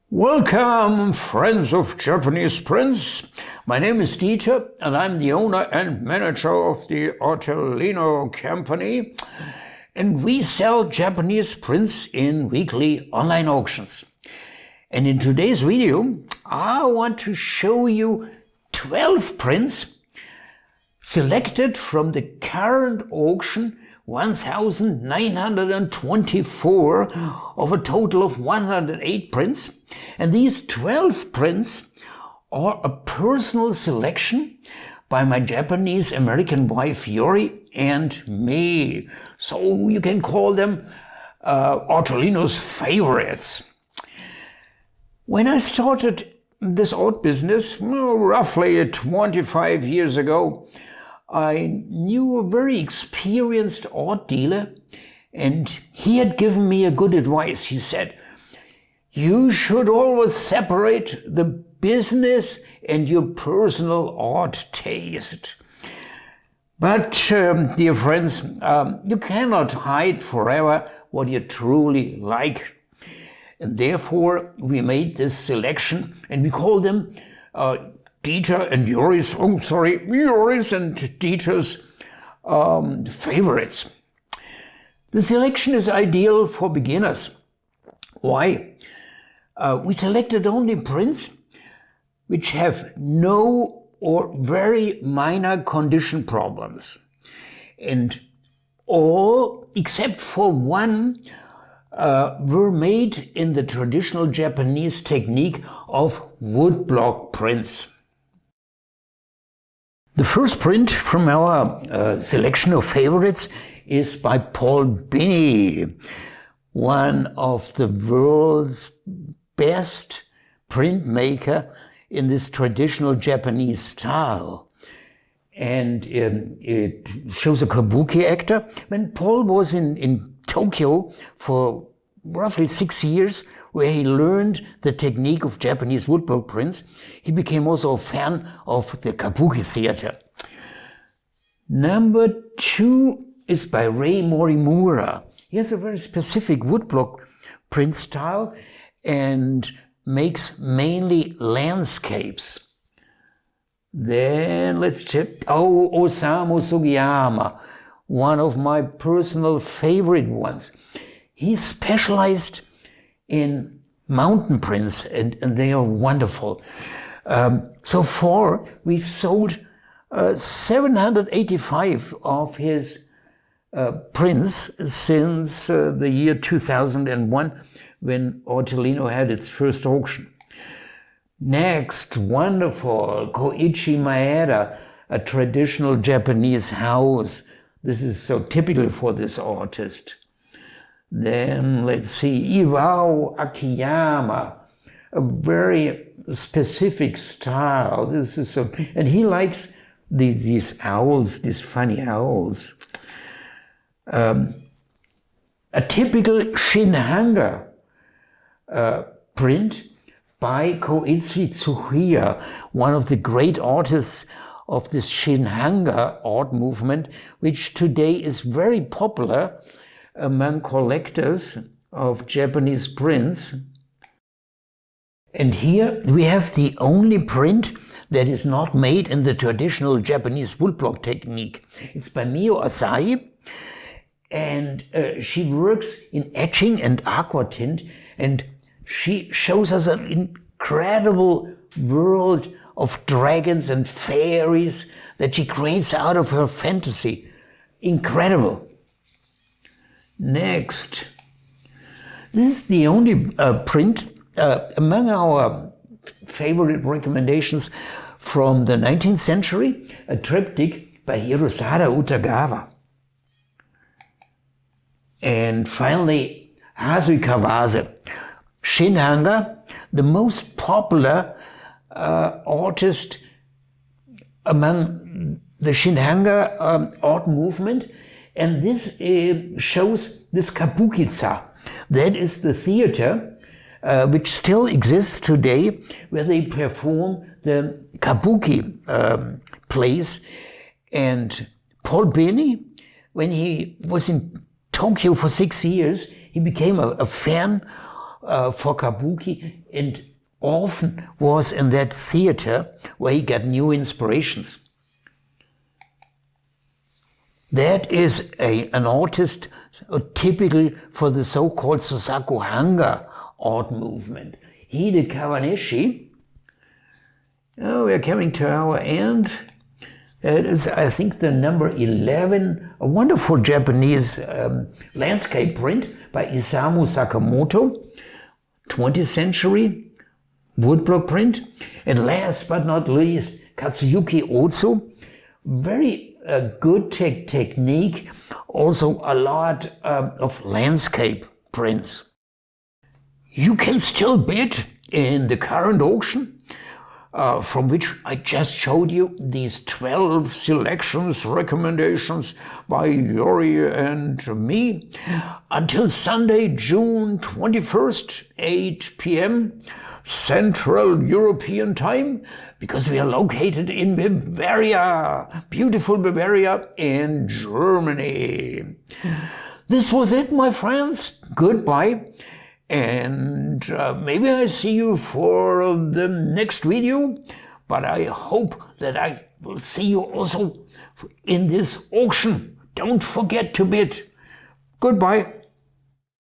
Welcome, friends of Japanese Prince. My name is Dieter, and I'm the owner and manager of the Artelino company. And we sell Japanese prints in weekly online auctions. And in today's video, I want to show you 12 prints selected from the current auction 1,924 of a total of 108 prints. And these 12 prints are a personal selection by my Japanese American wife Yori and me. So you can call them Artelino's favorites. When I started this art business, roughly 25 years ago, I knew a very experienced art dealer, and he had given me a good advice. He said, you should always separate the business and your personal art taste. But, dear friends, you cannot hide forever what you truly like. And therefore, we made this selection, and we call them Dieter and Yori's, Yori's and Dieter's favorites. The selection is ideal for beginners. Why? We selected only prints which have no or very minor condition problems. And all, except for one, were made in the traditional Japanese technique of woodblock prints. The first print from our selection of favorites is by Paul Binney, one of the world's best printmaker in this traditional Japanese style. And it shows a kabuki actor. When Paul was in Tokyo for roughly 6 years, where he learned the technique of Japanese woodblock prints, he became also a fan of the kabuki theater. Number 2 is by Rei Morimura. He has a very specific woodblock print style and makes mainly landscapes. Then let's check Osamu Sugiyama, one of my personal favorite ones. He specialized in mountain prints, and they are wonderful. So far, we've sold 785 of his prints since the year 2001, when Artelino had its first auction. Next, wonderful, Koichi Maeda, a traditional Japanese house. This is so typical for this artist. Then let's see, Iwao Akiyama, a very specific style. This is so, and he likes these owls, these funny owls. A typical Shinhanga print by Koichi Tsuchiya, one of the great artists of this Shinhanga art movement, which today is very popular among collectors of Japanese prints. And here we have the only print that is not made in the traditional Japanese woodblock technique. It's by Mio Asahi, and she works in etching and aqua tint, and she shows us an incredible world of dragons and fairies that she creates out of her fantasy. Incredible. Next, this is the only print among our favorite recommendations from the 19th century, a triptych by Hirosada Utagawa. And finally, Hasui Kawase, Shinhanga, the most popular artist among the Shinhanga art movement. And this shows this Kabuki-za. That is the theater which still exists today, where they perform the Kabuki plays. And Paul Binney, when he was in Tokyo for 6 years, he became a fan for kabuki, and often was in that theater where he got new inspirations. That is an artist typical for the so-called Sosaku Hanga art movement. Hide Kawaneshi. Oh, we're coming to our end. It is, I think, the number 11, a wonderful Japanese landscape print by Isamu Sakamoto, 20th century woodblock print. And last but not least, Katsuyuki Otsu, very good technique, also a lot of landscape prints. You can still bid in the current auction, from which I just showed you these 12 selections, recommendations by Yuri and me, until Sunday, June 21st, 8 p.m. Central European Time, because we are located in Bavaria, beautiful Bavaria in Germany. This was it, my friends. Goodbye. And maybe I see you for the next video, but I hope that I will see you also in this auction. Don't forget to bid. Goodbye.